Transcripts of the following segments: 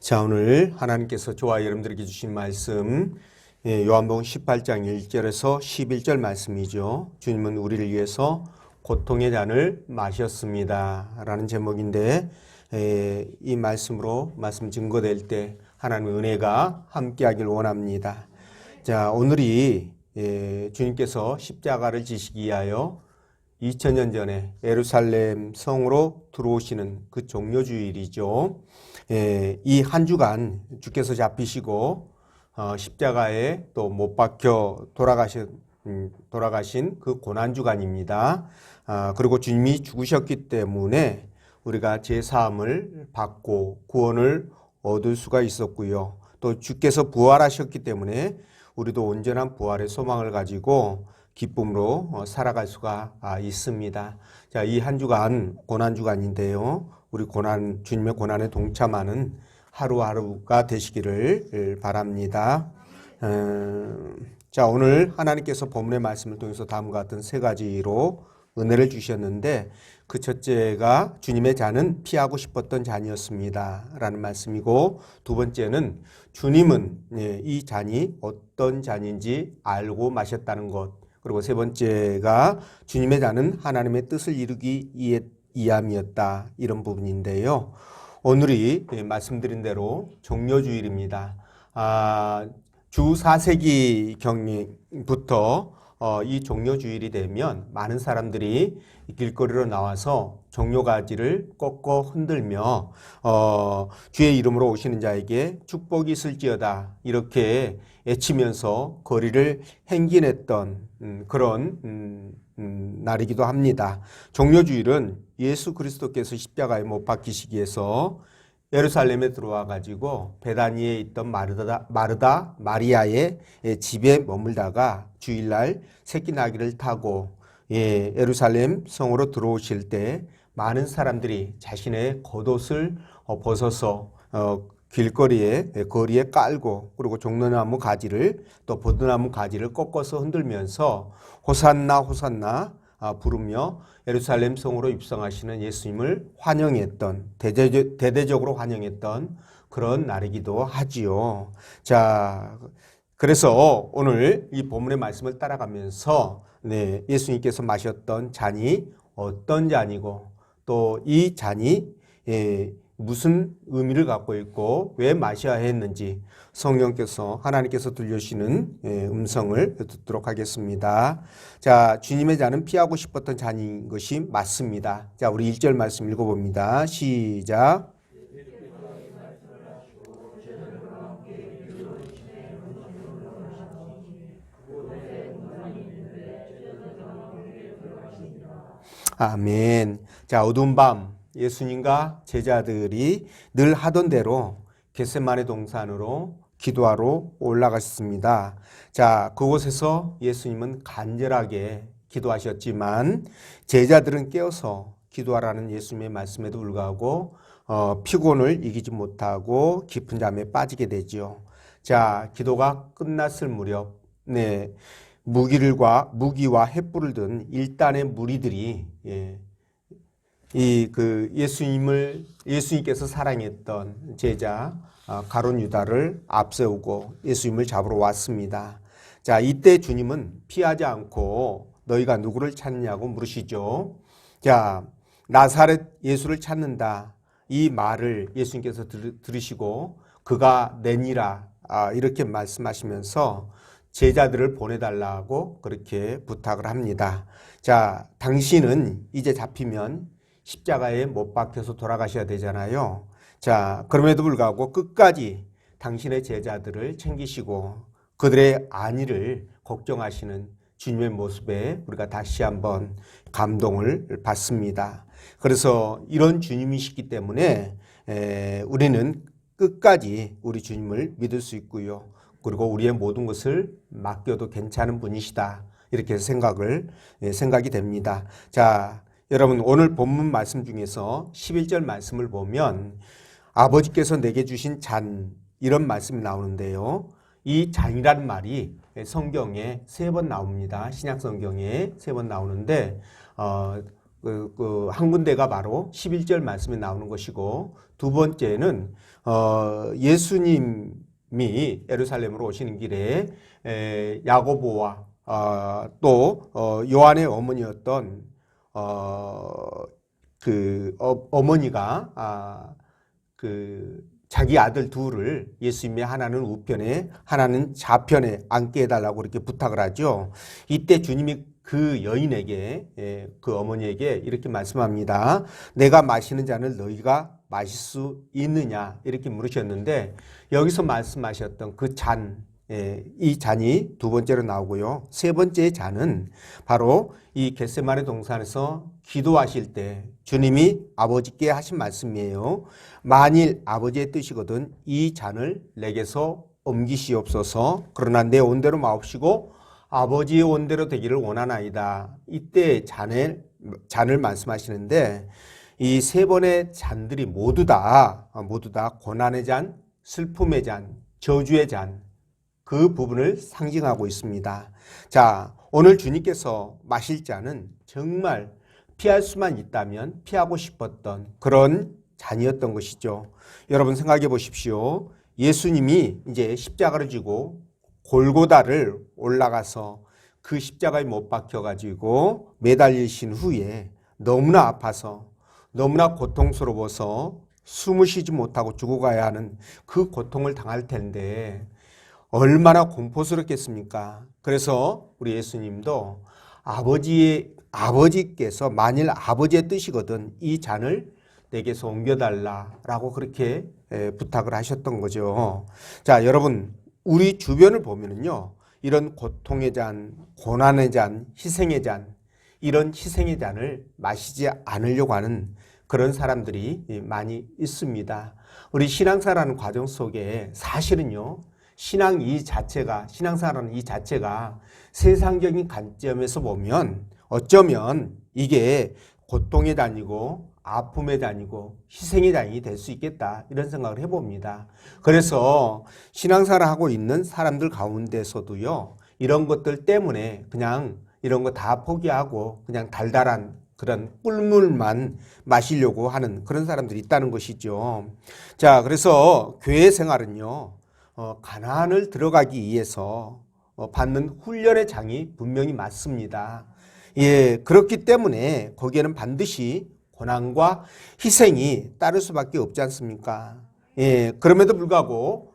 자, 오늘 하나님께서 저와 여러분들에게 주신 말씀 요한복음 18장 1절에서 11절 말씀이죠. 주님은 우리를 위해서 고통의 잔을 마셨습니다 라는 제목인데, 이 말씀으로 말씀 증거될 때 하나님의 은혜가 함께하길 원합니다. 자, 오늘이 주님께서 십자가를 지시기 위하여 2000년 전에 예루살렘 성으로 들어오시는 그 종료주일이죠. 이 한 주간 주께서 잡히시고 십자가에 또 못 박혀 돌아가신 그 고난주간입니다. 그리고 주님이 죽으셨기 때문에 우리가 제사함을 받고 구원을 얻을 수가 있었고요. 또 주께서 부활하셨기 때문에 우리도 온전한 부활의 소망을 가지고 기쁨으로 살아갈 수가 있습니다. 자, 이 한 주간 고난주간인데요. 우리 주님의 고난에 동참하는 하루하루가 되시기를 바랍니다. 자, 오늘 하나님께서 본문의 말씀을 통해서 다음과 같은 세 가지로 은혜를 주셨는데, 그 첫째가 주님의 잔은 피하고 싶었던 잔이었습니다 라는 말씀이고, 두 번째는 주님은 이 잔이 어떤 잔인지 알고 마셨다는 것, 그리고 세 번째가 주님의 잔은 하나님의 뜻을 이루기 위함이었다, 이런 부분인데요. 오늘이 말씀드린 대로 종료주일입니다. 주 4세기 경부터 이 종료주일이 되면 많은 사람들이 길거리로 나와서 종료가지를 꺾어 흔들며 주의 이름으로 오시는 자에게 축복이 있을지어다 이렇게 외치면서 거리를 행진했던 그런 날이기도 합니다. 종료주일은 예수 그리스도께서 십자가에 못 박히시기 위해서 예루살렘에 들어와 가지고 베다니에 있던 마르다 마리아의 집에 머물다가 주일날 새끼 나귀를 타고 예루살렘 성으로 들어오실 때 많은 사람들이 자신의 겉옷을 벗어서 거리에 깔고, 그리고 종려나무 가지를 또 버드나무 가지를 꺾어서 흔들면서 호산나 호산나 부르며 예루살렘 성으로 입성하시는 예수님을 환영했던, 대대적으로 환영했던 그런 날이기도 하지요. 자, 그래서 오늘 이 본문의 말씀을 따라가면서 예수님께서 마셨던 잔이 어떤 잔이고, 또 이 잔이 무슨 의미를 갖고 있고 왜 마셔야 했는지 성령께서, 하나님께서 들려주시는 음성을 듣도록 하겠습니다. 자, 주님의 잔은 피하고 싶었던 잔인 것이 맞습니다. 자, 우리 1절 말씀 읽어봅니다. 시작. 아멘. 자, 어두운 밤 예수님과 제자들이 늘 하던 대로 겟세마네 동산으로 기도하러 올라가셨습니다. 자, 그곳에서 예수님은 간절하게 기도하셨지만 제자들은 깨어서 기도하라는 예수님의 말씀에도 불구하고 피곤을 이기지 못하고 깊은 잠에 빠지게 되지요. 자, 기도가 끝났을 무렵 무기와 횃불을 든 일단의 무리들이 예수님께서 사랑했던 제자 가룟 유다를 앞세우고 예수님을 잡으러 왔습니다. 자, 이때 주님은 피하지 않고 너희가 누구를 찾느냐고 물으시죠. 자, 나사렛 예수를 찾는다, 이 말을 예수님께서 들으시고 그가 내니라 이렇게 말씀하시면서 제자들을 보내달라고 그렇게 부탁을 합니다. 자, 당신은 이제 잡히면 십자가에 못 박혀서 돌아가셔야 되잖아요. 자, 그럼에도 불구하고 끝까지 당신의 제자들을 챙기시고 그들의 안위를 걱정하시는 주님의 모습에 우리가 다시 한번 감동을 받습니다. 그래서 이런 주님이시기 때문에 우리는 끝까지 우리 주님을 믿을 수 있고요. 그리고 우리의 모든 것을 맡겨도 괜찮은 분이시다, 이렇게 생각이 됩니다. 자, 여러분, 오늘 본문 말씀 중에서 11절 말씀을 보면 아버지께서 내게 주신 잔, 이런 말씀이 나오는데요. 이 잔이라는 말이 성경에 3번 나옵니다. 신약 성경에 3번 나오는데 한 군데가 바로 11절 말씀에 나오는 것이고, 두 번째는 예수님이 예루살렘으로 오시는 길에 야고보와 또 요한의 어머니였던 어머니가 자기 아들 둘을 예수님이 하나는 우편에 하나는 좌편에 앉게 해달라고 이렇게 부탁을 하죠. 이때 주님이 그 여인에게, 그 어머니에게 이렇게 말씀합니다. 내가 마시는 잔을 너희가 마실 수 있느냐 이렇게 물으셨는데, 여기서 말씀하셨던 그 잔, 이 잔이 두 번째로 나오고요. 세 번째 잔은 바로 이 겟세마네 동산에서 기도하실 때 주님이 아버지께 하신 말씀이에요. 만일 아버지의 뜻이거든 이 잔을 내게서 옮기시옵소서. 그러나 내 온대로 마옵시고 아버지의 온대로 되기를 원하나이다. 이때 잔을 말씀하시는데, 이 세 번의 잔들이 모두 다 고난의 잔, 슬픔의 잔, 저주의 잔, 그 부분을 상징하고 있습니다. 자, 오늘 주님께서 마실 잔은 정말 피할 수만 있다면 피하고 싶었던 그런 잔이었던 것이죠. 여러분 생각해 보십시오. 예수님이 이제 십자가를 지고 골고다를 올라가서 그 십자가에 못 박혀가지고 매달리신 후에 너무나 아파서 너무나 고통스러워서 숨을 쉬지 못하고 죽어가야 하는 그 고통을 당할 텐데 얼마나 공포스럽겠습니까? 그래서 우리 예수님도 아버지께서 만일 아버지의 뜻이거든 이 잔을 내게서 옮겨달라라고 그렇게 부탁을 하셨던 거죠. 자, 여러분 우리 주변을 보면은요, 이런 고통의 잔, 고난의 잔, 희생의 잔, 이런 희생의 잔을 마시지 않으려고 하는 그런 사람들이 많이 있습니다. 우리 신앙생활하는 과정 속에 사실은요, 신앙생활하는 이 자체가 세상적인 관점에서 보면 어쩌면 이게 고통의 잔이고 아픔의 잔이고 희생의 잔이 될 수 있겠다 이런 생각을 해봅니다. 그래서 신앙생활을 하고 있는 사람들 가운데서도요, 이런 것들 때문에 그냥 이런 거 다 포기하고 그냥 달달한 그런 꿀물만 마시려고 하는 그런 사람들이 있다는 것이죠. 자, 그래서 교회 생활은요, 가나안을 들어가기 위해서 받는 훈련의 장이 분명히 맞습니다. 예, 그렇기 때문에 거기에는 반드시 고난과 희생이 따를 수밖에 없지 않습니까? 예, 그럼에도 불구하고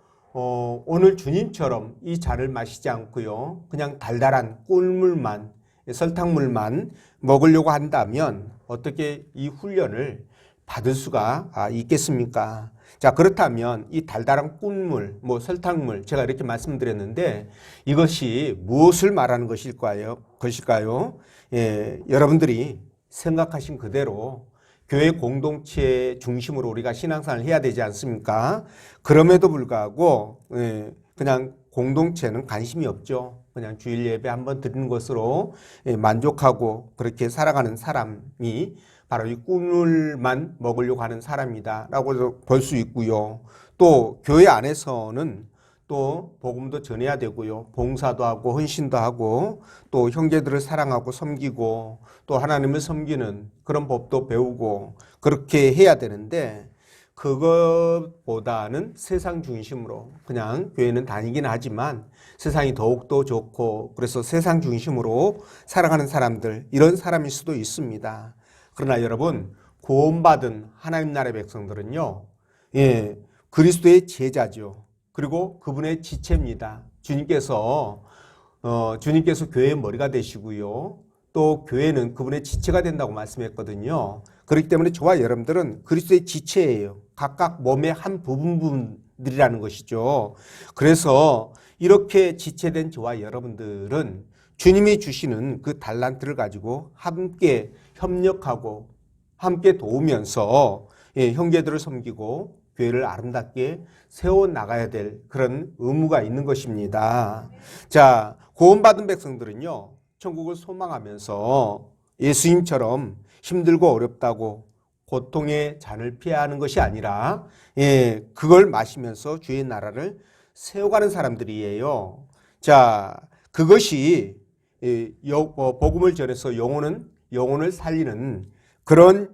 오늘 주님처럼 이 잔을 마시지 않고요, 그냥 달달한 꿀물만, 설탕물만 먹으려고 한다면 어떻게 이 훈련을 받을 수가 있겠습니까? 자, 그렇다면 이 달달한 꿀물, 설탕물, 제가 이렇게 말씀드렸는데 이것이 무엇을 말하는 것일까요? 예, 여러분들이 생각하신 그대로 교회 공동체 중심으로 우리가 신앙생활을 해야 되지 않습니까? 그럼에도 불구하고 그냥 공동체는 관심이 없죠. 그냥 주일 예배 한번 드리는 것으로 만족하고 그렇게 살아가는 사람이 바로 이 꿀물만 먹으려고 하는 사람이다 라고 볼 수 있고요. 또 교회 안에서는 또 복음도 전해야 되고요. 봉사도 하고 헌신도 하고 또 형제들을 사랑하고 섬기고 또 하나님을 섬기는 그런 법도 배우고 그렇게 해야 되는데, 그것보다는 세상 중심으로 그냥 교회는 다니긴 하지만 세상이 더욱더 좋고 그래서 세상 중심으로 살아가는 사람들, 이런 사람일 수도 있습니다. 그러나 여러분, 구원받은 하나님 나라의 백성들은요, 예, 그리스도의 제자죠. 그리고 그분의 지체입니다. 주님께서 교회의 머리가 되시고요. 또 교회는 그분의 지체가 된다고 말씀했거든요. 그렇기 때문에 저와 여러분들은 그리스도의 지체예요. 각각 몸의 한 부분들이라는 것이죠. 그래서 이렇게 지체된 저와 여러분들은 주님이 주시는 그 달란트를 가지고 함께 협력하고 함께 도우면서 형제들을 섬기고 교회를 아름답게 세워나가야 될 그런 의무가 있는 것입니다. 자, 구원받은 백성들은요, 천국을 소망하면서 예수님처럼 힘들고 어렵다고 고통의 잔을 피해야 하는 것이 아니라 그걸 마시면서 주의 나라를 세워가는 사람들이에요. 자, 그것이 복음을 전해서 영혼을 살리는 그런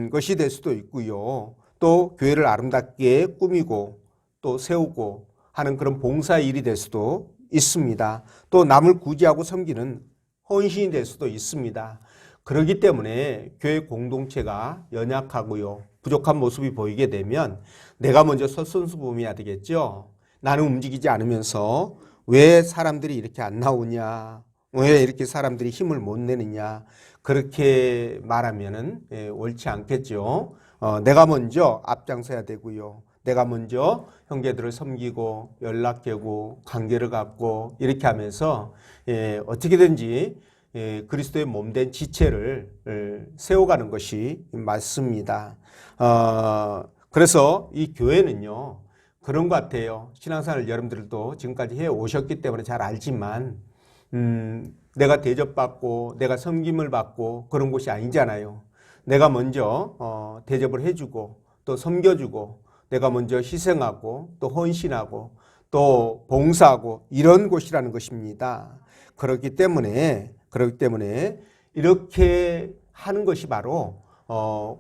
것이 될 수도 있고요. 또 교회를 아름답게 꾸미고 또 세우고 하는 그런 봉사 일이 될 수도 있습니다. 또 남을 구제하고 섬기는 헌신이 될 수도 있습니다. 그렇기 때문에 교회 공동체가 연약하고요, 부족한 모습이 보이게 되면 내가 먼저 솔선수범해야 되겠죠. 나는 움직이지 않으면서 왜 사람들이 이렇게 안 나오냐, 왜 이렇게 사람들이 힘을 못 내느냐, 그렇게 말하면은 옳지 않겠죠. 내가 먼저 앞장서야 되고요. 내가 먼저 형제들을 섬기고 연락하고 관계를 갖고 이렇게 하면서 어떻게든지 그리스도의 몸된 지체를 세워가는 것이 맞습니다. 그래서 이 교회는요, 그런 것 같아요. 신앙생활을 여러분들도 지금까지 해 오셨기 때문에 잘 알지만 내가 대접받고 내가 섬김을 받고 그런 곳이 아니잖아요. 내가 먼저 대접을 해주고 또 섬겨주고 내가 먼저 희생하고 또 헌신하고 또 봉사하고 이런 곳이라는 것입니다. 그렇기 때문에 이렇게 하는 것이 바로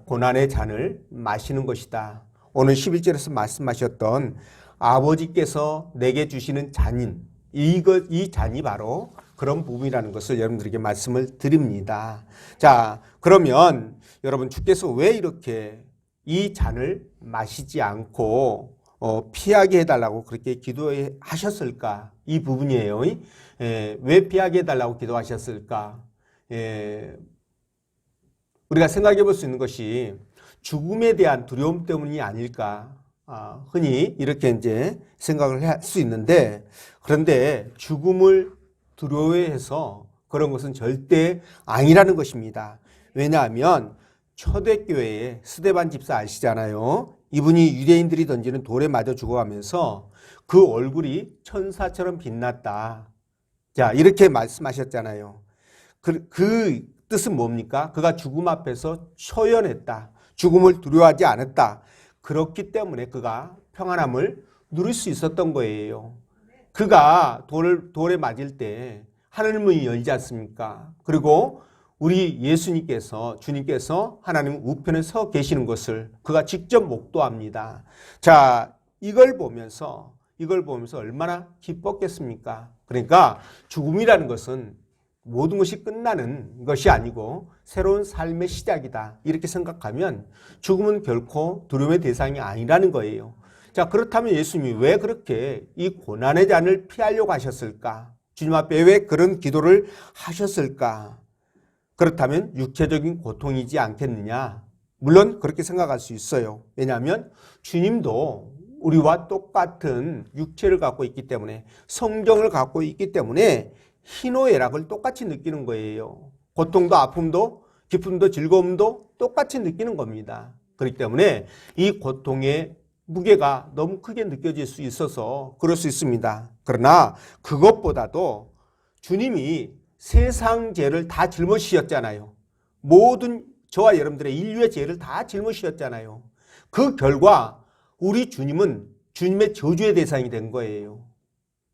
고난의 잔을 마시는 것이다. 오늘 11절에서 말씀하셨던 아버지께서 내게 주시는 잔인, 이 잔이 바로 그런 부분이라는 것을 여러분들에게 말씀을 드립니다. 자, 그러면 여러분, 주께서 왜 이렇게 이 잔을 마시지 않고 피하게 해달라고 그렇게 기도하셨을까? 이 부분이에요. 왜 피하게 해달라고 기도하셨을까? 우리가 생각해 볼 수 있는 것이 죽음에 대한 두려움 때문이 아닐까? 흔히 이렇게 이제 생각을 할 수 있는데, 그런데 죽음을 두려워해서 그런 것은 절대 아니라는 것입니다. 왜냐하면 초대교회의 스데반 집사 아시잖아요. 이분이 유대인들이 던지는 돌에 맞아 죽어가면서 그 얼굴이 천사처럼 빛났다. 자, 이렇게 말씀하셨잖아요. 그 뜻은 뭡니까? 그가 죽음 앞에서 초연했다. 죽음을 두려워하지 않았다. 그렇기 때문에 그가 평안함을 누릴 수 있었던 거예요. 그가 돌에 맞을 때 하늘문이 열지 않습니까? 그리고 우리 주님께서 하나님 우편에 서 계시는 것을 그가 직접 목도합니다. 자, 이걸 보면서 얼마나 기뻤겠습니까? 그러니까 죽음이라는 것은 모든 것이 끝나는 것이 아니고 새로운 삶의 시작이다. 이렇게 생각하면 죽음은 결코 두려움의 대상이 아니라는 거예요. 자, 그렇다면 예수님이 왜 그렇게 이 고난의 잔을 피하려고 하셨을까? 주님 앞에 왜 그런 기도를 하셨을까? 그렇다면 육체적인 고통이지 않겠느냐? 물론 그렇게 생각할 수 있어요. 왜냐하면 주님도 우리와 똑같은 육체를 갖고 있기 때문에, 성정을 갖고 있기 때문에 희노애락을 똑같이 느끼는 거예요. 고통도 아픔도 기쁨도 즐거움도 똑같이 느끼는 겁니다. 그렇기 때문에 이 고통의 무게가 너무 크게 느껴질 수 있어서 그럴 수 있습니다. 그러나 그것보다도 주님이 세상 죄를 다 짊어지셨잖아요. 모든 저와 여러분들의 인류의 죄를 다 짊어지셨잖아요. 그 결과 우리 주님은 주님의 저주의 대상이 된 거예요.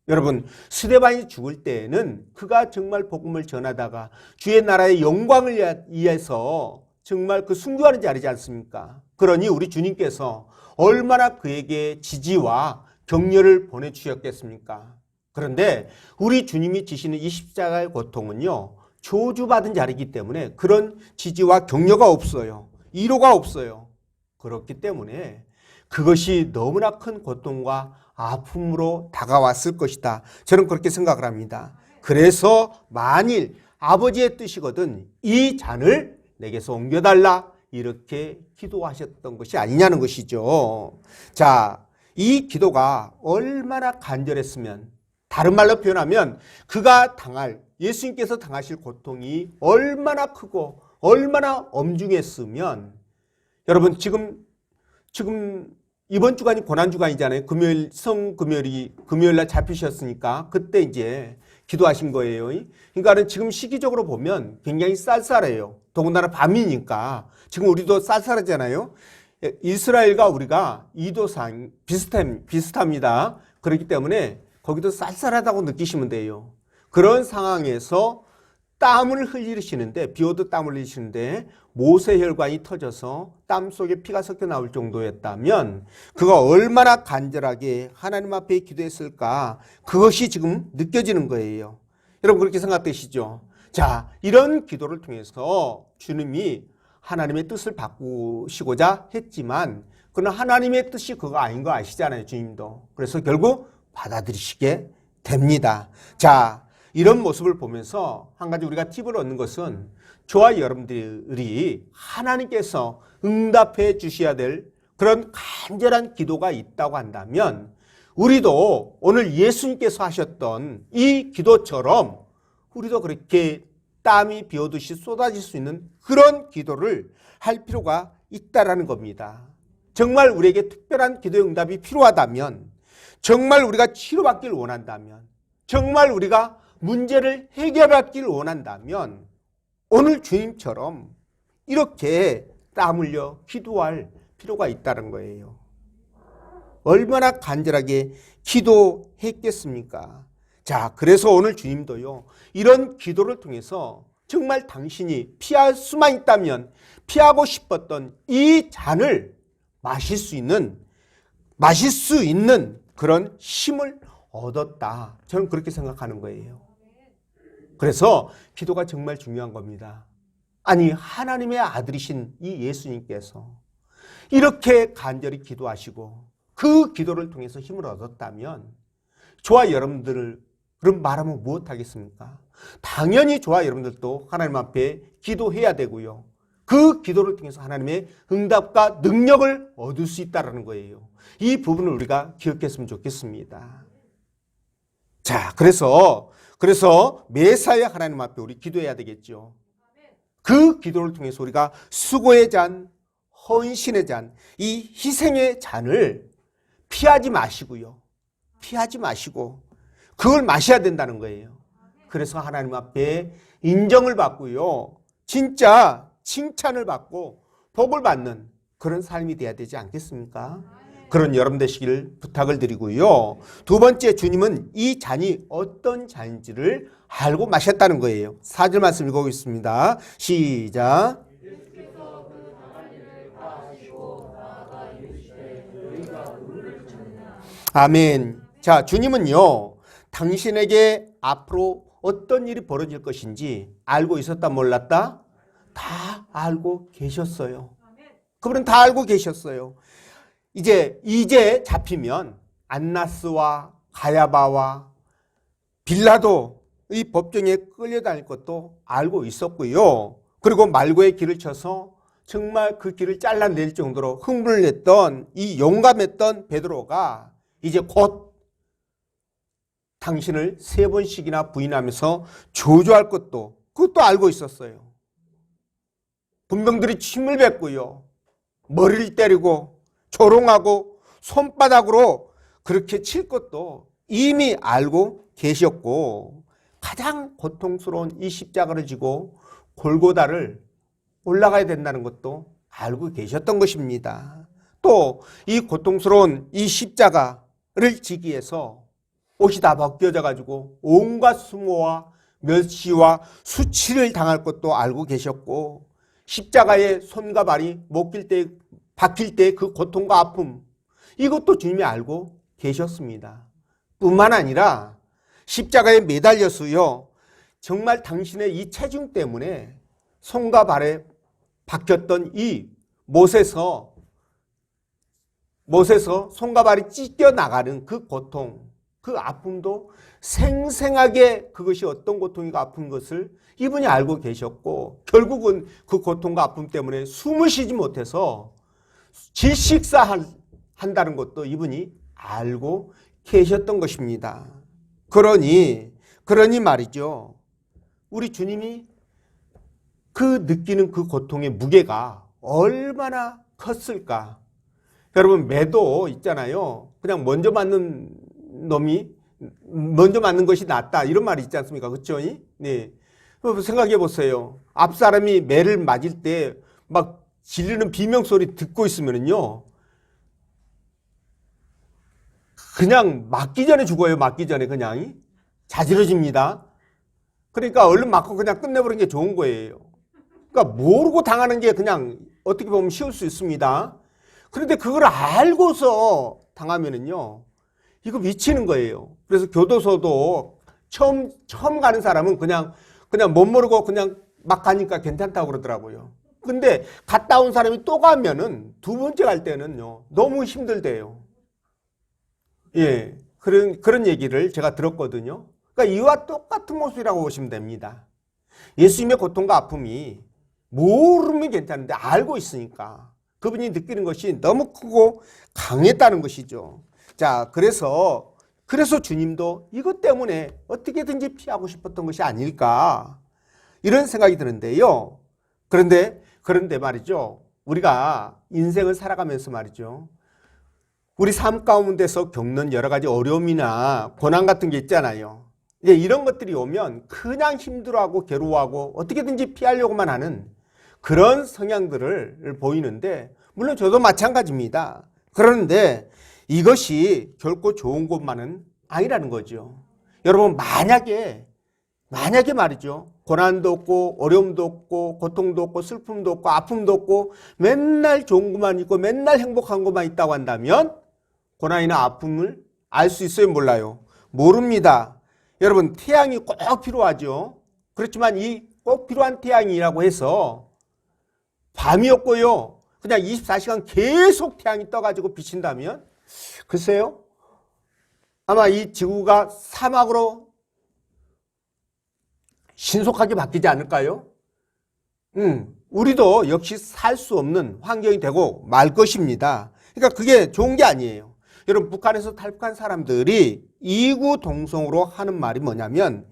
여러분, 스데반이 죽을 때에는 그가 정말 복음을 전하다가 주의 나라의 영광을 위해서 정말 그 순교하는 자리지 않습니까? 그러니 우리 주님께서 얼마나 그에게 지지와 격려를 보내주셨겠습니까? 그런데 우리 주님이 지시는 이 십자가의 고통은요, 저주받은 자리이기 때문에 그런 지지와 격려가 없어요. 위로가 없어요. 그렇기 때문에 그것이 너무나 큰 고통과 아픔으로 다가왔을 것이다. 저는 그렇게 생각을 합니다. 그래서 만일 아버지의 뜻이거든 이 잔을 내게서 옮겨달라, 이렇게 기도하셨던 것이 아니냐는 것이죠. 자, 이 기도가 얼마나 간절했으면, 다른 말로 표현하면 예수님께서 당하실 고통이 얼마나 크고 얼마나 엄중했으면, 여러분 지금 이번 주간이 고난주간이잖아요. 금요일날 잡히셨으니까 그때 이제 기도하신 거예요. 그러니까 지금 시기적으로 보면 굉장히 쌀쌀해요. 더군다나 밤이니까. 지금 우리도 쌀쌀하잖아요. 이스라엘과 우리가 이도상 비슷합니다. 그렇기 때문에 거기도 쌀쌀하다고 느끼시면 돼요. 그런 상황에서 땀을 흘리시는데, 비 오듯 땀을 흘리시는데 모세혈관이 터져서 땀 속에 피가 섞여 나올 정도였다면 그가 얼마나 간절하게 하나님 앞에 기도했을까, 그것이 지금 느껴지는 거예요. 여러분 그렇게 생각되시죠? 자, 이런 기도를 통해서 주님이 하나님의 뜻을 바꾸시고자 했지만 그러나 하나님의 뜻이 그거 아닌 거 아시잖아요, 주님도. 그래서 결국 받아들이시게 됩니다. 자, 이런 모습을 보면서 한 가지 우리가 팁을 얻는 것은 저와 여러분들이 하나님께서 응답해 주셔야 될 그런 간절한 기도가 있다고 한다면 우리도 오늘 예수님께서 하셨던 이 기도처럼 우리도 그렇게 땀이 비오듯이 쏟아질 수 있는 그런 기도를 할 필요가 있다라는 겁니다. 정말 우리에게 특별한 기도의 응답이 필요하다면, 정말 우리가 치료받기를 원한다면, 정말 우리가 문제를 해결받기를 원한다면 오늘 주님처럼 이렇게 땀 흘려 기도할 필요가 있다는 거예요. 얼마나 간절하게 기도했겠습니까? 자, 그래서 오늘 주님도요, 이런 기도를 통해서 정말 당신이 피할 수만 있다면 피하고 싶었던 이 잔을 마실 수 있는 그런 힘을 얻었다. 저는 그렇게 생각하는 거예요. 그래서 기도가 정말 중요한 겁니다. 아니, 하나님의 아들이신 이 예수님께서 이렇게 간절히 기도하시고 그 기도를 통해서 힘을 얻었다면 저와 여러분들을 그럼 말하면 무엇하겠습니까? 당연히 저와 여러분들도 하나님 앞에 기도해야 되고요. 그 기도를 통해서 하나님의 응답과 능력을 얻을 수 있다는 거예요. 이 부분을 우리가 기억했으면 좋겠습니다. 자, 그래서 매사에 하나님 앞에 우리 기도해야 되겠죠. 그 기도를 통해서 우리가 수고의 잔, 헌신의 잔, 이 희생의 잔을 피하지 마시고요. 피하지 마시고 그걸 마셔야 된다는 거예요. 그래서 하나님 앞에 인정을 받고요. 진짜 칭찬을 받고 복을 받는 그런 삶이 돼야 되지 않겠습니까? 그런 여러분 되시길 부탁을 드리고요. 두 번째, 주님은 이 잔이 어떤 잔인지를 알고 마셨다는 거예요. 4절 말씀 읽어보겠습니다. 시작. 아멘. 자, 주님은요, 당신에게 앞으로 어떤 일이 벌어질 것인지 알고 있었다 몰랐다? 다 알고 계셨어요. 그분은 다 알고 계셨어요. 이제 잡히면 안나스와 가야바와 빌라도 이 법정에 끌려다닐 것도 알고 있었고요. 그리고 말고의 길을 쳐서 정말 그 길을 잘라낼 정도로 흥분을 냈던 이 용감했던 베드로가 이제 곧 당신을 3번씩이나 부인하면서 저주할 그것도 알고 있었어요. 군병들이 침을 뱉고요. 머리를 때리고 조롱하고 손바닥으로 그렇게 칠 것도 이미 알고 계셨고, 가장 고통스러운 이 십자가를 지고 골고다를 올라가야 된다는 것도 알고 계셨던 것입니다. 또 이 고통스러운 이 십자가를 지기 위해서 옷이 다 벗겨져 가지고 온갖 수모와 멸시와 수치를 당할 것도 알고 계셨고, 십자가의 손과 발이 박힐 때 그 고통과 아픔, 이것도 주님이 알고 계셨습니다. 뿐만 아니라 십자가에 매달려서요, 정말 당신의 이 체중 때문에 손과 발에 박혔던 이 못에서 손과 발이 찢겨 나가는 그 고통, 그 아픔도 생생하게 그것이 어떤 고통이고 아픈 것을 이분이 알고 계셨고, 결국은 그 고통과 아픔 때문에 숨을 쉬지 못해서 질식사한다는 것도 이분이 알고 계셨던 것입니다. 그러니 말이죠. 우리 주님이 그 느끼는 그 고통의 무게가 얼마나 컸을까. 여러분, 매도 있잖아요. 그냥 먼저 맞는 것이 낫다, 이런 말이 있지 않습니까? 그렇죠? 네. 생각해 보세요. 앞 사람이 매를 맞을 때 막 질르는 비명소리 듣고 있으면요, 그냥 맞기 전에 죽어요. 맞기 전에 그냥 자지러집니다. 그러니까 얼른 맞고 그냥 끝내버리는 게 좋은 거예요. 그러니까 모르고 당하는 게 그냥 어떻게 보면 쉬울 수 있습니다. 그런데 그걸 알고서 당하면은요, 이거 미치는 거예요. 그래서 교도소도 처음 가는 사람은 그냥 못 모르고 그냥 막 가니까 괜찮다고 그러더라고요. 근데 갔다 온 사람이 또 가면은 두 번째 갈 때는요, 너무 힘들대요. 예. 그런 얘기를 제가 들었거든요. 그러니까 이와 똑같은 모습이라고 보시면 됩니다. 예수님의 고통과 아픔이 모르면 괜찮은데 알고 있으니까 그분이 느끼는 것이 너무 크고 강했다는 것이죠. 자, 그래서 주님도 이것 때문에 어떻게든지 피하고 싶었던 것이 아닐까 이런 생각이 드는데요. 그런데 말이죠. 우리가 인생을 살아가면서 말이죠. 우리 삶 가운데서 겪는 여러 가지 어려움이나 고난 같은 게 있잖아요. 이제 이런 것들이 오면 그냥 힘들어하고 괴로워하고 어떻게든지 피하려고만 하는 그런 성향들을 보이는데, 물론 저도 마찬가지입니다. 그런데 이것이 결코 좋은 것만은 아니라는 거죠. 여러분, 만약에 말이죠. 고난도 없고 어려움도 없고 고통도 없고 슬픔도 없고 아픔도 없고 맨날 좋은 것만 있고 맨날 행복한 것만 있다고 한다면 고난이나 아픔을 알 수 있어요? 몰라요? 모릅니다. 여러분, 태양이 꼭 필요하죠. 그렇지만 이 꼭 필요한 태양이라고 해서 밤이 없고요, 그냥 24시간 계속 태양이 떠가지고 비친다면 글쎄요, 아마 이 지구가 사막으로 신속하게 바뀌지 않을까요? 우리도 역시 살 수 없는 환경이 되고 말 것입니다. 그러니까 그게 좋은 게 아니에요. 여러분, 북한에서 탈북한 사람들이 이구동성으로 하는 말이 뭐냐면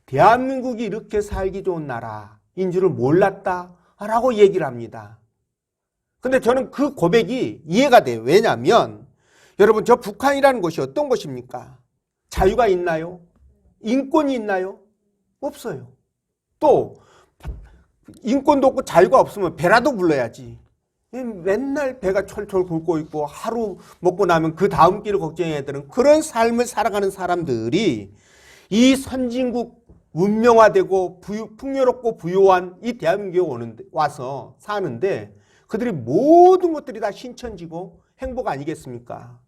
대한민국이 이렇게 살기 좋은 나라인 줄을 몰랐다라고 얘기를 합니다. 근데 저는 그 고백이 이해가 돼요. 왜냐하면 여러분, 저 북한이라는 곳이 어떤 곳입니까? 자유가 있나요? 인권이 있나요? 없어요. 또 인권도 없고 자유가 없으면 배라도 불러야지. 맨날 배가 철철 굴고 있고 하루 먹고 나면 그 다음 길을 걱정해야 되는 그런 삶을 살아가는 사람들이 이 선진국 문명화되고 풍요롭고 부유한 이 대한민국에 와서 사는데 그들이 모든 것들이 다 신천지고 행복 아니겠습니까?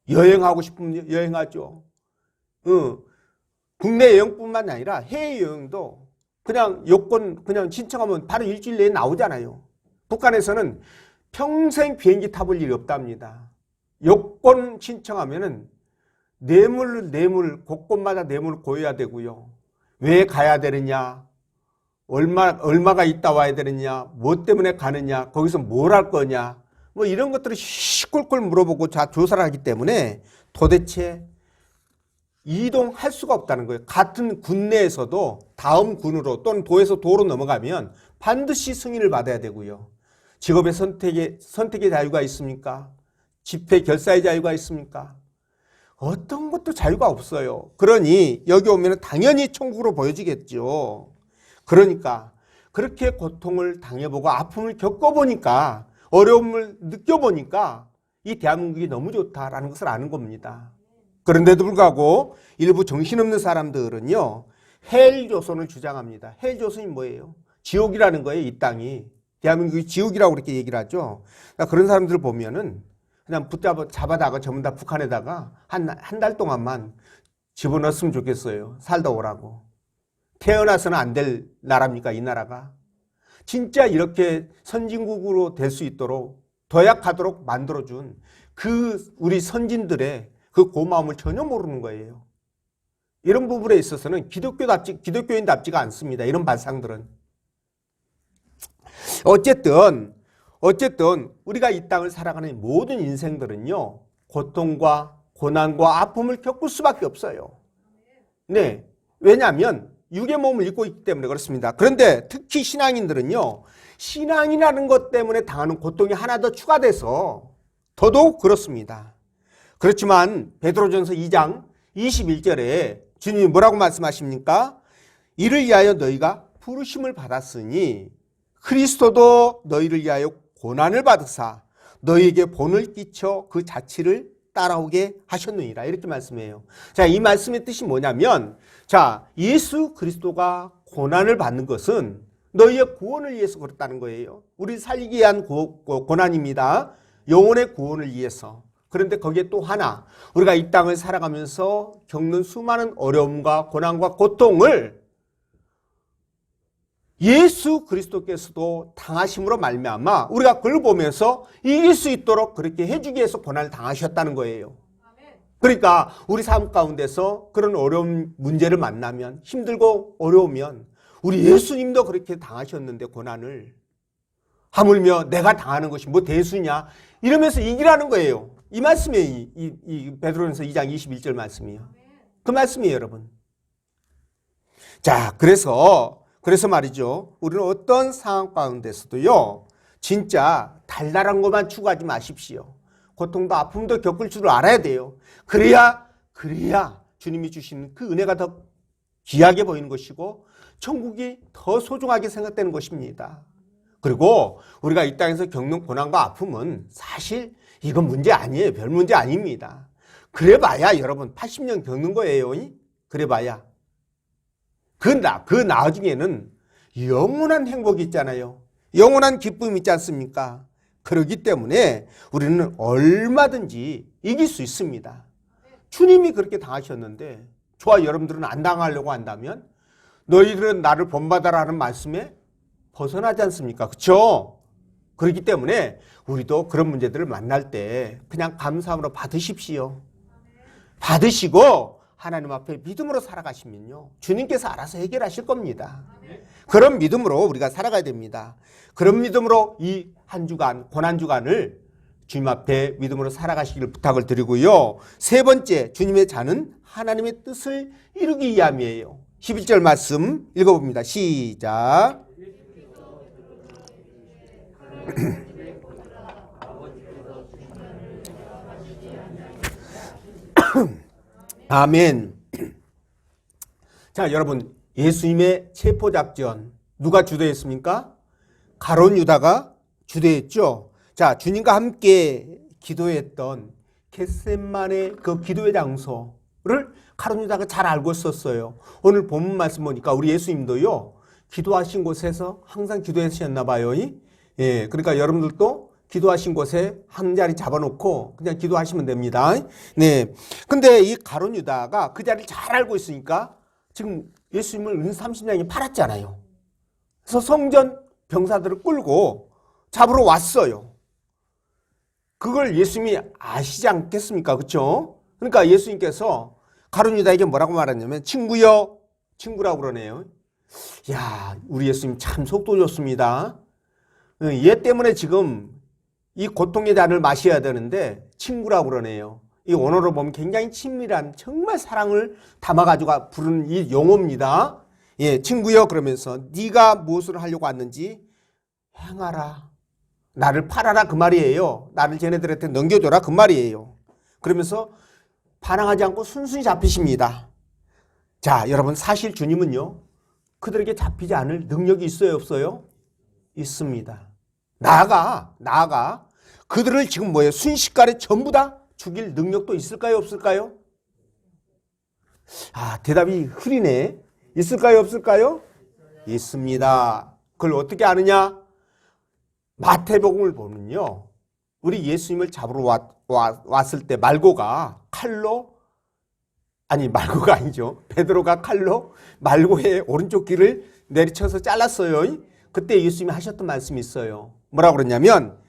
여행하고 싶으면 여행하죠. 국내 여행뿐만 아니라 해외여행도 그냥 여권 그냥 신청하면 바로 일주일 내에 나오잖아요. 북한에서는 평생 비행기 타볼 일이 없답니다. 여권 신청하면은 뇌물 곳곳마다 뇌물을 고여야 되고요. 왜 가야 되느냐, 얼마가 있다 와야 되느냐, 뭐 때문에 가느냐, 거기서 뭘 할 거냐, 뭐 이런 것들을 시끌끌 물어보고 조사를 하기 때문에 도대체 이동할 수가 없다는 거예요. 같은 군 내에서도 다음 군으로 또는 도에서 도로 넘어가면 반드시 승인을 받아야 되고요. 직업의 선택의 자유가 있습니까? 집회 결사의 자유가 있습니까? 어떤 것도 자유가 없어요. 그러니 여기 오면 당연히 천국으로 보여지겠죠. 그러니까 그렇게 고통을 당해보고 아픔을 겪어보니까, 어려움을 느껴보니까 이 대한민국이 너무 좋다라는 것을 아는 겁니다. 그런데도 불구하고 일부 정신없는 사람들은요, 헬조선을 주장합니다. 헬조선이 뭐예요? 지옥이라는 거예요. 이 땅이. 대한민국이 지옥이라고 그렇게 얘기를 하죠. 그러니까 그런 사람들을 보면은 그냥 잡아다가 전부 다 북한에다가 한 달 동안만 집어넣었으면 좋겠어요. 살다 오라고. 태어나서는 안 될 나라입니까, 이 나라가? 진짜 이렇게 선진국으로 될 수 있도록 도약하도록 만들어준 그 우리 선진들의 그 고마움을 전혀 모르는 거예요. 이런 부분에 있어서는 기독교인답지가 않습니다. 이런 발상들은. 어쨌든 우리가 이 땅을 살아가는 모든 인생들은요, 고통과 고난과 아픔을 겪을 수밖에 없어요. 네, 왜냐하면 육의 몸을 입고 있기 때문에 그렇습니다. 그런데 특히 신앙인들은요, 신앙이라는 것 때문에 당하는 고통이 하나 더 추가돼서 더더욱 그렇습니다. 그렇지만 베드로전서 2장 21절에 주님이 뭐라고 말씀하십니까? 이를 위하여 너희가 부르심을 받았으니 그리스도도 너희를 위하여 고난을 받으사 너희에게 본을 끼쳐 그 자취를 따라오게 하셨느니라. 이렇게 말씀해요. 자, 이 말씀의 뜻이 뭐냐면, 자, 예수 그리스도가 고난을 받는 것은 너희의 구원을 위해서 그렇다는 거예요. 우리 살리기 위한 고난입니다. 영혼의 구원을 위해서. 그런데 거기에 또 하나, 우리가 이 땅을 살아가면서 겪는 수많은 어려움과 고난과 고통을 예수 그리스도께서도 당하심으로 말미암아 우리가 그걸 보면서 이길 수 있도록 그렇게 해주기 위해서 고난을 당하셨다는 거예요. 그러니까 우리 삶 가운데서 그런 어려운 문제를 만나면, 힘들고 어려우면 우리 예수님도 그렇게 당하셨는데 고난을 하물며 내가 당하는 것이 뭐 대수냐 이러면서 이기라는 거예요. 이 말씀이 이 베드로전서 2장 21절 말씀이에요. 그 말씀이에요, 여러분. 자, 그래서 말이죠. 우리는 어떤 상황 가운데서도요, 진짜 달달한 것만 추구하지 마십시오. 고통도 아픔도 겪을 줄 알아야 돼요. 그래야 주님이 주시는 그 은혜가 더 귀하게 보이는 것이고 천국이 더 소중하게 생각되는 것입니다. 그리고 우리가 이 땅에서 겪는 고난과 아픔은 사실 이건 문제 아니에요. 별 문제 아닙니다. 그래봐야 여러분 80년 겪는 거예요. 그래봐야. 그 나중에는 영원한 행복이 있잖아요. 영원한 기쁨이 있지 않습니까? 그렇기 때문에 우리는 얼마든지 이길 수 있습니다. 주님이 그렇게 당하셨는데 저와 여러분들은 안 당하려고 한다면 너희들은 나를 본받아라 하는 말씀에 벗어나지 않습니까? 그렇죠? 그렇기 때문에 우리도 그런 문제들을 만날 때 그냥 감사함으로 받으십시오. 받으시고 하나님 앞에 믿음으로 살아가시면요, 주님께서 알아서 해결하실 겁니다. 그런 믿음으로 우리가 살아가야 됩니다. 그런 믿음으로 이 한 주간, 고난 주간을 주님 앞에 믿음으로 살아가시기를 부탁을 드리고요. 세 번째, 주님의 자는 하나님의 뜻을 이루기 위함이에요. 11절 말씀 읽어봅니다. 시작. 아멘. 자, 여러분, 예수님의 체포작전 누가 주도했습니까? 가룟 유다가 주도했죠. 자, 주님과 함께 기도했던 겟세마네 그 기도의 장소를 가룟 유다가 잘 알고 있었어요. 오늘 본문 말씀 보니까 우리 예수님도요, 기도하신 곳에서 항상 기도하셨나 봐요. 예, 그러니까 여러분들도 기도하신 곳에 한 자리 잡아놓고 그냥 기도하시면 됩니다. 네. 근데 이 가룟 유다가 그 자리를 잘 알고 있으니까 지금 예수님을 은 30냥이 팔았잖아요. 그래서 성전 병사들을 끌고 잡으러 왔어요. 그걸 예수님이 아시지 않겠습니까? 그렇죠? 그러니까 예수님께서 가룟 유다에게 뭐라고 말했냐면 친구요, 친구라고 그러네요. 야, 우리 예수님 참 속도 좋습니다. 얘 때문에 지금 이 고통의 잔을 마셔야 되는데 친구라고 그러네요. 이 언어로 보면 굉장히 친밀한 정말 사랑을 담아가지고 부르는 이 용어입니다. 예, 친구여 그러면서 네가 무엇을 하려고 왔는지 행하라. 나를 팔아라 그 말이에요. 나를 쟤네들한테 넘겨줘라 그 말이에요. 그러면서 반항하지 않고 순순히 잡히십니다. 자, 여러분 사실 주님은요, 그들에게 잡히지 않을 능력이 있어요, 없어요? 있습니다. 나아가 그들을 지금 뭐예요? 순식간에 전부 다 죽일 능력도 있을까요, 없을까요? 아, 대답이 흐리네. 있을까요, 없을까요? 있습니다. 그걸 어떻게 아느냐? 마태복음을 보면요, 우리 예수님을 잡으러 왔을 때 말고가 아니죠. 베드로가 칼로 말고의 오른쪽 귀를 내리쳐서 잘랐어요. 그때 예수님이 하셨던 말씀이 있어요. 뭐라고 그러냐면,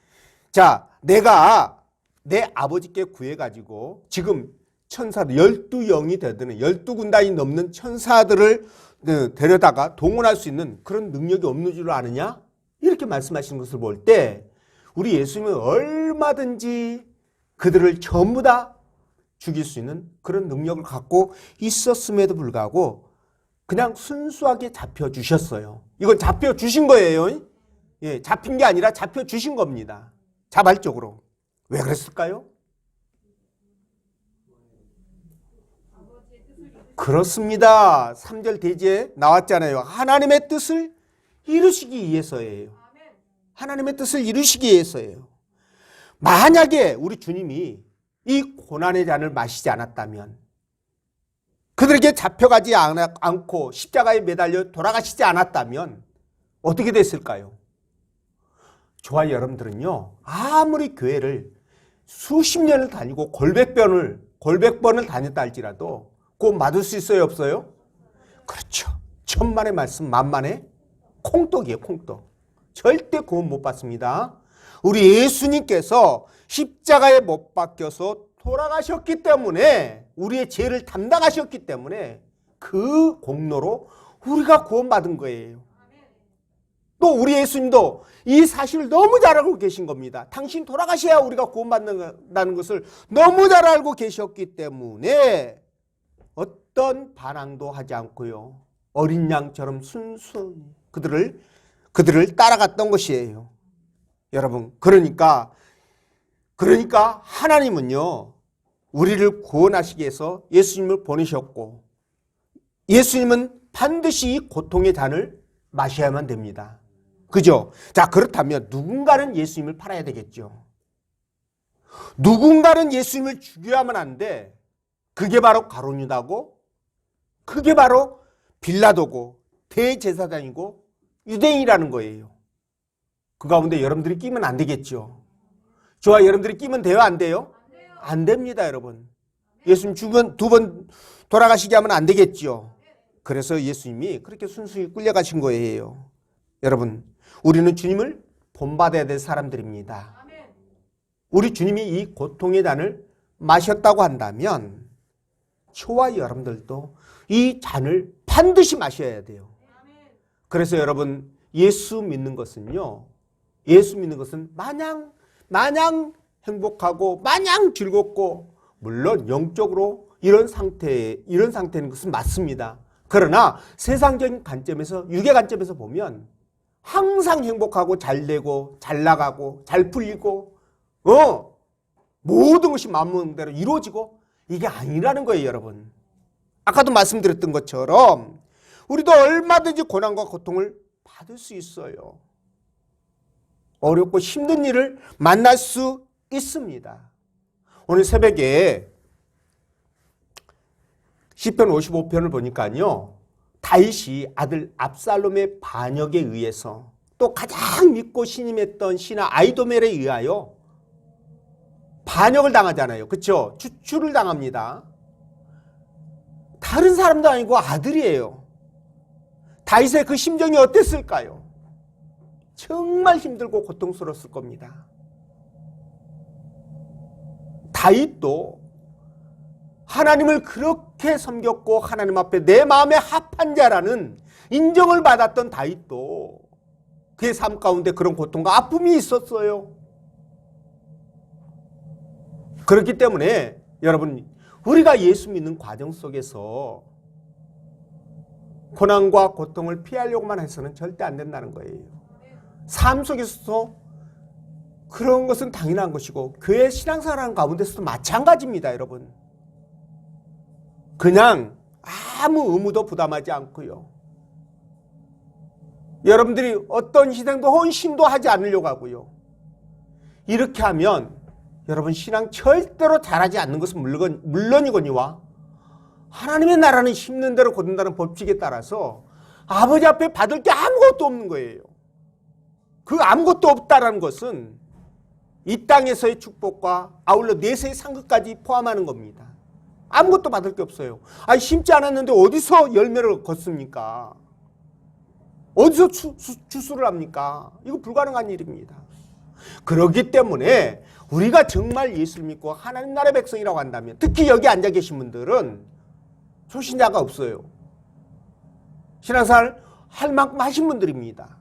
자, 내가 내 아버지께 구해가지고 지금 천사들 12영이 되드는 12군단이 넘는 천사들을 데려다가 동원할 수 있는 그런 능력이 없는 줄 아느냐? 이렇게 말씀하시는 것을 볼 때 우리 예수님은 얼마든지 그들을 전부 다 죽일 수 있는 그런 능력을 갖고 있었음에도 불구하고 그냥 순수하게 잡혀주셨어요. 이건 잡혀주신 거예요. 예, 잡힌 게 아니라 잡혀주신 겁니다. 자발적으로. 왜 그랬을까요? 그렇습니다. 3절 대지에 나왔잖아요. 하나님의 뜻을 이루시기 위해서예요. 하나님의 뜻을 이루시기 위해서예요. 만약에 우리 주님이 이 고난의 잔을 마시지 않았다면, 그들에게 잡혀가지 않고 십자가에 매달려 돌아가시지 않았다면 어떻게 됐을까요? 저와 여러분들은요, 아무리 교회를 수십 년을 다니고 골백 번을 다녔다 할지라도 꼭 받을 수 있어요, 없어요? 그렇죠. 천만의 말씀 만만의 콩떡이에요, 콩떡. 절대 구원 못 받습니다. 우리 예수님께서 십자가에 못 박혀서 돌아가셨기 때문에, 우리의 죄를 담당하셨기 때문에 그 공로로 우리가 구원받은 거예요. 또 우리 예수님도 이 사실을 너무 잘 알고 계신 겁니다. 당신 돌아가셔야 우리가 구원받는다는 것을 너무 잘 알고 계셨기 때문에 어떤 반항도 하지 않고요, 어린 양처럼 순순히 그들을 따라갔던 것이에요. 여러분, 그러니까 하나님은요, 우리를 구원하시기 위해서 예수님을 보내셨고, 예수님은 반드시 이 고통의 잔을 마셔야만 됩니다. 그죠? 자, 그렇다면 누군가는 예수님을 팔아야 되겠죠. 누군가는 예수님을 죽여야만 하는데, 그게 바로 가룟 유다고, 그게 바로 빌라도고, 대제사장이고 유대인이라는 거예요. 그 가운데 여러분들이 끼면 안 되겠죠. 저와 여러분들이 끼면 돼요, 안 돼요? 안 됩니다, 여러분. 예수님 죽으면 두 번 돌아가시게 하면 안 되겠죠. 그래서 예수님이 그렇게 순순히 끌려가신 거예요. 여러분, 우리는 주님을 본받아야 될 사람들입니다. 우리 주님이 이 고통의 잔을 마셨다고 한다면 저와 여러분들도 이 잔을 반드시 마셔야 돼요. 그래서 여러분, 예수 믿는 것은 마냥 행복하고 마냥 즐겁고, 물론 영적으로 이런 상태인 것은 맞습니다. 그러나 세상적인 관점에서, 육의 관점에서 보면 항상 행복하고 잘 되고 잘 나가고 잘 풀리고 모든 것이 마음대로 이루어지고, 이게 아니라는 거예요, 여러분. 아까도 말씀드렸던 것처럼 우리도 얼마든지 고난과 고통을 받을 수 있어요. 어렵고 힘든 일을 만날 수 있습니다. 오늘 새벽에 시편 55편을 보니까요, 다윗이 아들 압살롬의 반역에 의해서, 또 가장 믿고 신임했던 신하 아히도멜에 의하여 반역을 당하잖아요. 그렇죠? 추출을 당합니다. 다른 사람도 아니고 아들이에요. 다윗의 그 심정이 어땠을까요? 정말 힘들고 고통스러웠을 겁니다. 다윗도 하나님을 그렇게 섬겼고 하나님 앞에 내 마음에 합한 자라는 인정을 받았던 다윗도 그의 삶 가운데 그런 고통과 아픔이 있었어요. 그렇기 때문에 여러분, 우리가 예수 믿는 과정 속에서 고난과 고통을 피하려고만 해서는 절대 안 된다는 거예요. 삶 속에서도 그런 것은 당연한 것이고, 교회 신앙생활하는 가운데서도 마찬가지입니다, 여러분. 그냥 아무 의무도 부담하지 않고요, 여러분들이 어떤 희생도 헌신도 하지 않으려고 하고요, 이렇게 하면 여러분 신앙 절대로 잘하지 않는 것은 물론이거니와 하나님의 나라는 심는 대로 거둔다는 법칙에 따라서 아버지 앞에 받을 게 아무것도 없는 거예요. 그 아무것도 없다라는 것은 이 땅에서의 축복과 아울러 내세의 상급까지 포함하는 겁니다. 아무것도 받을 게 없어요. 아니, 심지 않았는데 어디서 열매를 걷습니까? 어디서 추수를 합니까? 이거 불가능한 일입니다. 그렇기 때문에 우리가 정말 예수를 믿고 하나님 나라의 백성이라고 한다면, 특히 여기 앉아 계신 분들은 초신자가 없어요. 신앙생활 할 만큼 하신 분들입니다.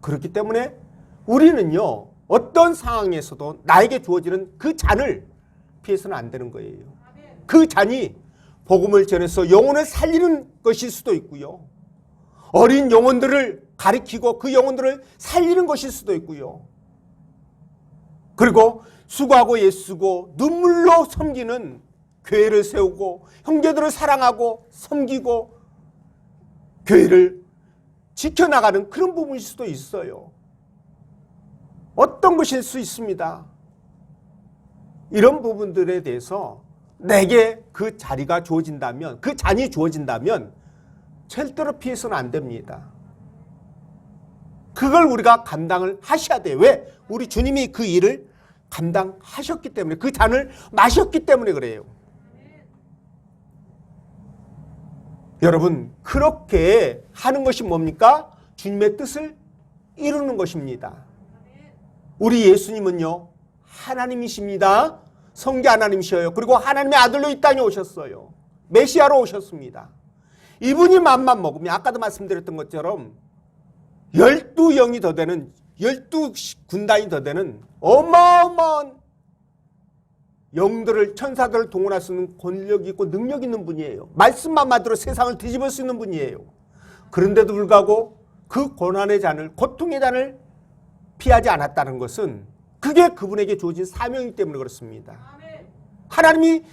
그렇기 때문에 우리는요, 어떤 상황에서도 나에게 주어지는 그 잔을 피해서는 안 되는 거예요. 그 잔이 복음을 전해서 영혼을 살리는 것일 수도 있고요, 어린 영혼들을 가리키고 그 영혼들을 살리는 것일 수도 있고요, 그리고 수고하고 애쓰고 눈물로 섬기는 교회를 세우고 형제들을 사랑하고 섬기고 교회를 지켜나가는 그런 부분일 수도 있어요. 어떤 것일 수 있습니다. 이런 부분들에 대해서 내게 그 자리가 주어진다면, 그 잔이 주어진다면 절대로 피해서는 안 됩니다. 그걸 우리가 감당을 하셔야 돼요. 왜? 우리 주님이 그 일을 감당하셨기 때문에, 그 잔을 마셨기 때문에 그래요. 여러분, 그렇게 하는 것이 뭡니까? 주님의 뜻을 이루는 것입니다. 우리 예수님은요, 하나님이십니다. 성자 하나님이셔요. 그리고 하나님의 아들로 이 땅에 오셨어요. 메시아로 오셨습니다. 이분이 맘만 먹으면 아까도 말씀드렸던 것처럼 12영이 더 되는, 12군단이 더 되는 어마어마한 영들을, 천사들을 동원할 수 있는 권력이 있고 능력 있는 분이에요. 말씀만 만들어 세상을 뒤집을 수 있는 분이에요. 그런데도 불구하고 그 고난의 잔을, 고통의 잔을 피하지 않았다는 것은 그게 그분에게 주어진 사명이기 때문에 그렇습니다. 하나님이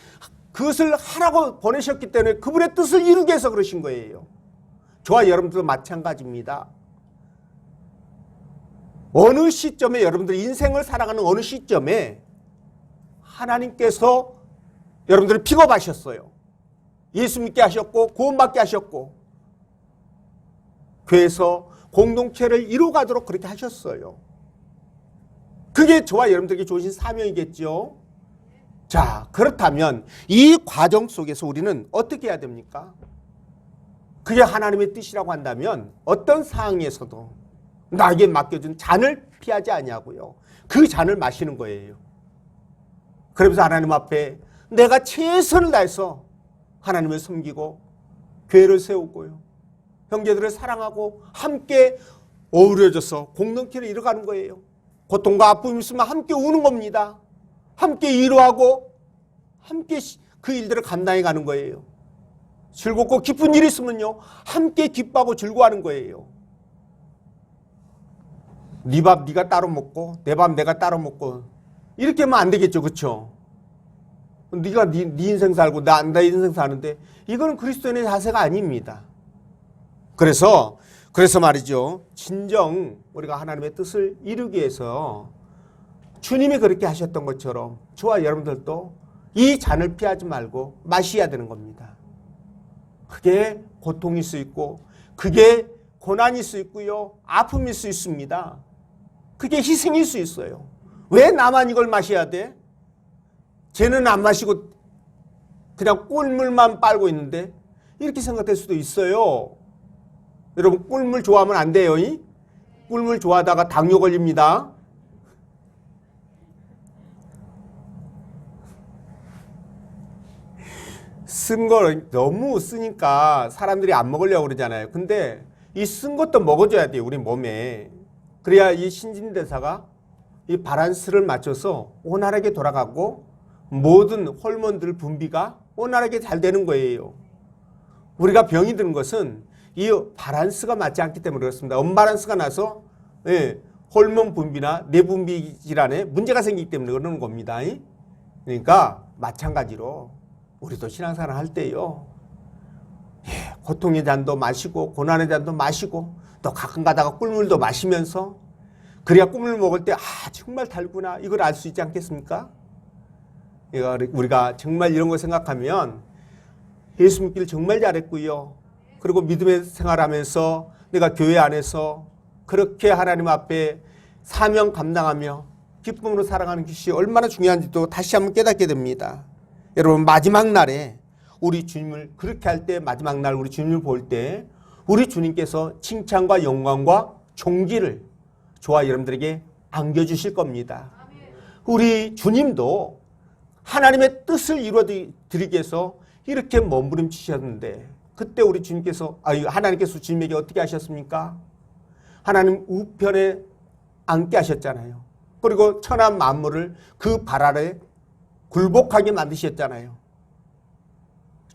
그것을 하라고 보내셨기 때문에 그분의 뜻을 이루기 위해서 그러신 거예요. 저와 여러분들도 마찬가지입니다. 어느 시점에, 여러분들 인생을 살아가는 어느 시점에 하나님께서 여러분들을 픽업하셨어요. 예수 믿게 하셨고 구원받게 하셨고 교회에서 공동체를 이루어가도록 그렇게 하셨어요. 그게 저와 여러분들에게 주어진 사명이겠죠. 자, 그렇다면 이 과정 속에서 우리는 어떻게 해야 됩니까? 그게 하나님의 뜻이라고 한다면 어떤 상황에서도 나에게 맡겨준 잔을 피하지 아니하고요, 그 잔을 마시는 거예요. 그러면서 하나님 앞에 내가 최선을 다해서 하나님을 섬기고 교회를 세우고요, 형제들을 사랑하고 함께 어우러져서 공동체를 이뤄가는 거예요. 고통과 아픔이 있으면 함께 우는 겁니다. 함께 위로하고 함께 그 일들을 감당해 가는 거예요. 즐겁고 기쁜 일이 있으면요, 함께 기뻐하고 즐거워하는 거예요. 네 밥 네가 따로 먹고 내 밥 내가 따로 먹고 이렇게 하면 안 되겠죠, 그렇죠? 네가 네 인생 살고 나 인생 사는데 이거는 그리스도인의 자세가 아닙니다. 그래서 말이죠, 진정 우리가 하나님의 뜻을 이루기 위해서 주님이 그렇게 하셨던 것처럼 저와 여러분들도 이 잔을 피하지 말고 마셔야 되는 겁니다. 그게 고통일 수 있고 그게 고난일 수 있고요, 아픔일 수 있습니다. 그게 희생일 수 있어요. 왜 나만 이걸 마셔야 돼? 쟤는 안 마시고 그냥 꿀물만 빨고 있는데, 이렇게 생각될 수도 있어요. 여러분, 꿀물 좋아하면 안 돼요. 꿀물 좋아하다가 당뇨 걸립니다. 쓴 걸 너무 쓰니까 사람들이 안 먹으려고 그러잖아요. 근데 이 쓴 것도 먹어줘야 돼요, 우리 몸에. 그래야 이 신진대사가 이 밸런스를 맞춰서 원활하게 돌아가고 모든 호르몬들 분비가 원활하게 잘 되는 거예요. 우리가 병이 드는 것은 이 밸런스가 맞지 않기 때문에 그렇습니다. 언밸런스가 나서 호르몬 분비나 내분비 질환에 문제가 생기기 때문에 그러는 겁니다. 그러니까 마찬가지로 우리도 신앙생활 할 때요, 고통의 잔도 마시고 고난의 잔도 마시고 또 가끔 가다가 꿀물도 마시면서, 그래야 꿀물 먹을 때 정말 달구나 이걸 알 수 있지 않겠습니까? 우리가 정말 이런 거 생각하면 예수 믿기를 정말 잘했고요, 그리고 믿음의 생활하면서 내가 교회 안에서 그렇게 하나님 앞에 사명 감당하며 기쁨으로 살아가는 것이 얼마나 중요한지도 다시 한번 깨닫게 됩니다. 여러분, 마지막 날에 우리 주님을 그렇게 할 때, 마지막 날 우리 주님을 볼 때 우리 주님께서 칭찬과 영광과 존귀를 저와 여러분들에게 안겨주실 겁니다. 우리 주님도 하나님의 뜻을 이루어드리기 위해서 이렇게 몸부림치셨는데, 그때 우리 주님께서, 하나님께서 주님에게 어떻게 하셨습니까? 하나님 우편에 앉게 하셨잖아요. 그리고 천한 만물을 그 발 아래 굴복하게 만드셨잖아요.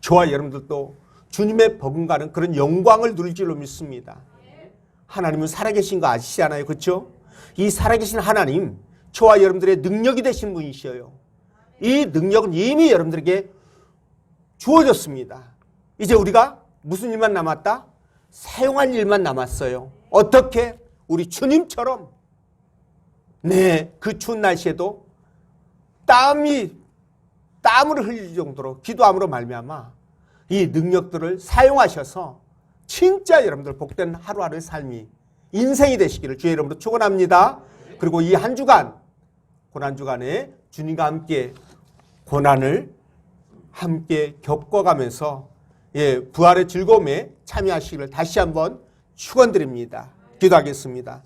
저와 여러분들도 주님의 버금가는 그런 영광을 누릴 줄로 믿습니다. 하나님은 살아계신 거 아시잖아요, 그렇죠? 이 살아계신 하나님, 저와 여러분들의 능력이 되신 분이셔요. 이 능력은 이미 여러분들에게 주어졌습니다. 이제 우리가 무슨 일만 남았다? 사용할 일만 남았어요. 어떻게? 우리 주님처럼 그 추운 날씨에도 땀을 흘릴 정도로 기도함으로 말미암아 이 능력들을 사용하셔서 진짜 여러분들 복된 하루하루의 삶이 인생이 되시기를 주의 이름으로 축원합니다. 그리고 이 한 주간 고난주간에 주님과 함께 고난을 함께 겪어가면서 부활의 즐거움에 참여하시기를 다시 한번 축원드립니다. 기도하겠습니다.